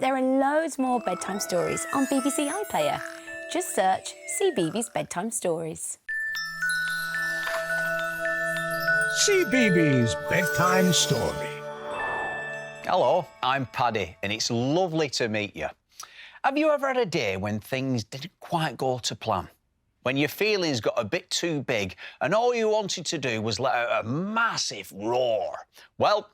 There are loads more bedtime stories on BBC iPlayer. Just search CBeebies Bedtime Stories. CBeebies Bedtime Story. Hello, I'm Paddy, and it's lovely to meet you. Have you ever had a day when things didn't quite go to plan? When your feelings got a bit too big and all you wanted to do was let out a massive roar? Well,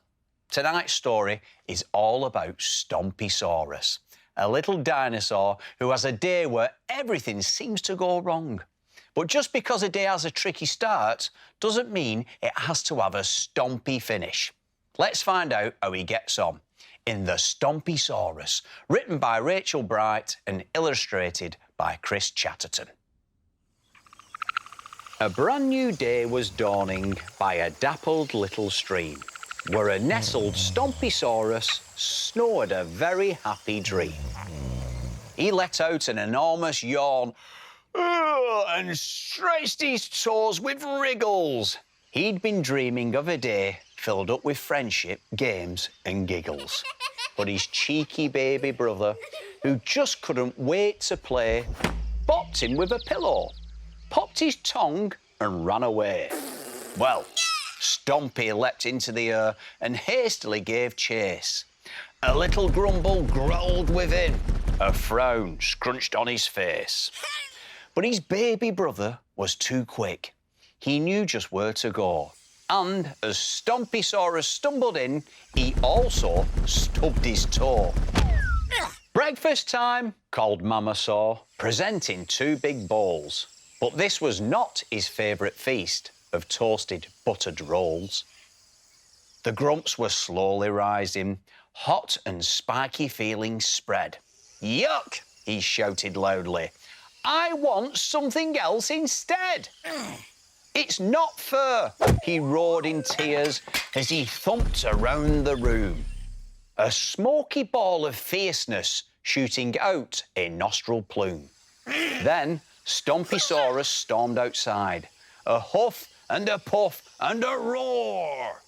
tonight's story is all about Stompysaurus, a little dinosaur who has a day where everything seems to go wrong. But just because a day has a tricky start doesn't mean it has to have a stompy finish. Let's find out how he gets on in the Stompysaurus, written by Rachel Bright and illustrated by Chris Chatterton. A brand new day was dawning by a dappled little stream, where a nestled Stompysaurus snored a very happy dream. He let out an enormous yawn and stretched his toes with wriggles. He'd been dreaming of a day filled up with friendship, games and giggles. But his cheeky baby brother, who just couldn't wait to play, bopped him with a pillow, popped his tongue and ran away. Well, Stompy leapt into the air and hastily gave chase. A little grumble growled within, a frown scrunched on his face. But his baby brother was too quick. He knew just where to go. And as Stompysaurus stumbled in, he also stubbed his toe. Breakfast time, called Mama Saw, presenting two big bowls. But this was not his favourite feast of toasted buttered rolls. The grumps were slowly rising, hot and spiky feelings spread. Yuck, he shouted loudly. I want something else instead. It's not fair, he roared in tears as he thumped around the room, a smoky ball of fierceness shooting out a nostril plume. Then Stompysaurus stormed outside, a huff and a puff and a roar.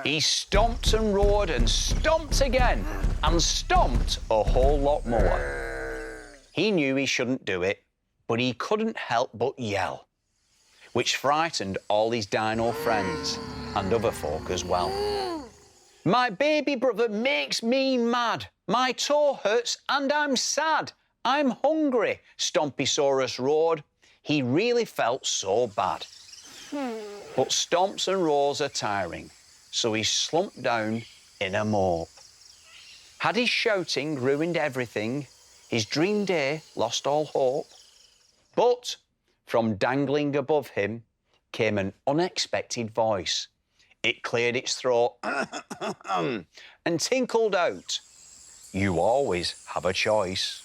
He stomped and roared and stomped again and stomped a whole lot more. He knew he shouldn't do it, but he couldn't help but yell, which frightened all his dino friends and other folk as well. My baby brother makes me mad. My toe hurts and I'm sad. I'm hungry, Stompysaurus roared. He really felt so bad. But stomps and roars are tiring, so he slumped down in a mope. Had his shouting ruined everything? His dream day lost all hope? But from dangling above him came an unexpected voice. It cleared its throat and tinkled out. You always have a choice.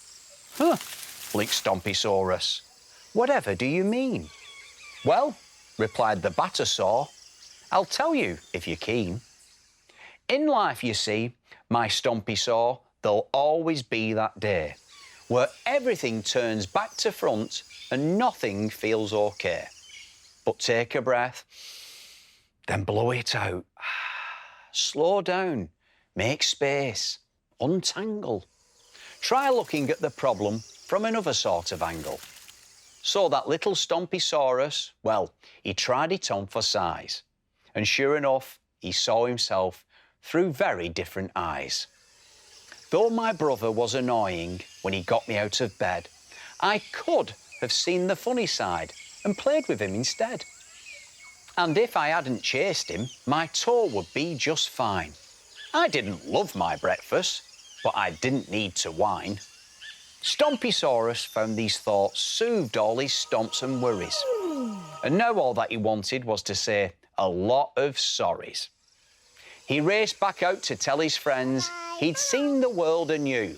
Huh, blinked Stompysaurus. Whatever do you mean? Well, replied the Batasaur, I'll tell you if you're keen. In life, you see, my Stompysaur, there'll always be that day where everything turns back to front and nothing feels okay. But take a breath, then blow it out. Slow down, make space, untangle. Try looking at the problem from another sort of angle. So that little Stompysaurus, well, he tried it on for size. And sure enough, he saw himself through very different eyes. Though my brother was annoying when he got me out of bed, I could have seen the funny side and played with him instead. And if I hadn't chased him, my toe would be just fine. I didn't love my breakfast, but I didn't need to whine. Stompysaurus found these thoughts soothed all his stomps and worries. And now all that he wanted was to say a lot of sorries. He raced back out to tell his friends he'd seen the world anew.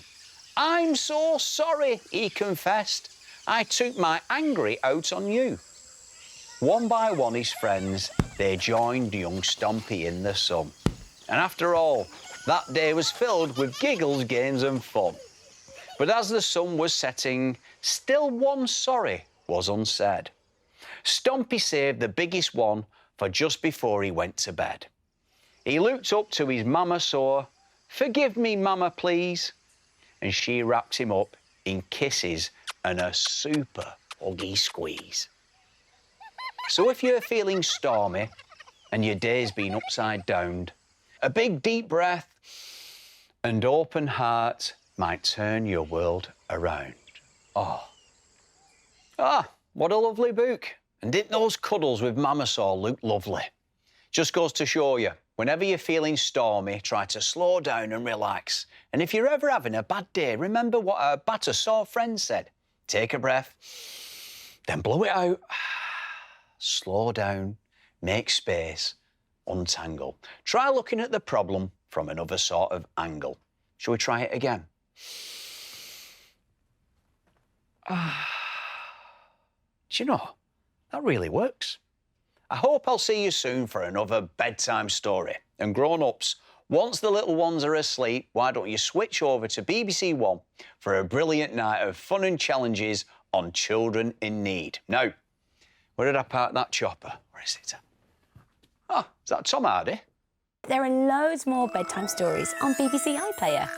I'm so sorry, he confessed. I took my angry out on you. One by one, his friends, they joined young Stompy in the sun. And after all, that day was filled with giggles, games and fun. But as the sun was setting, still one sorry was unsaid. Stompy saved the biggest one for just before he went to bed. He looked up to his mama saw, "Forgive me, mama, please." and she wraps him up in kisses and a super huggy squeeze. So if you're feeling stormy and your day's been upside down, a big deep breath and open heart might turn your world around. Oh. Ah, what a lovely book. And didn't those cuddles with Mama Saw look lovely? Just goes to show you, whenever you're feeling stormy, try to slow down and relax. And if you're ever having a bad day, remember what our batter saw friend said. Take a breath, then blow it out. Slow down, make space, untangle. Try looking at the problem from another sort of angle. Shall we try it again? Do you know, that really works. I hope I'll see you soon for another bedtime story. And grown-ups, once the little ones are asleep, why don't you switch over to BBC One for a brilliant night of fun and challenges on children in need. Now, where did I park that chopper? Where is it? Oh, is that Tom Hardy? There are loads more bedtime stories on BBC iPlayer.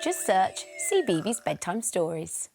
Just search CBeebies Bedtime Stories.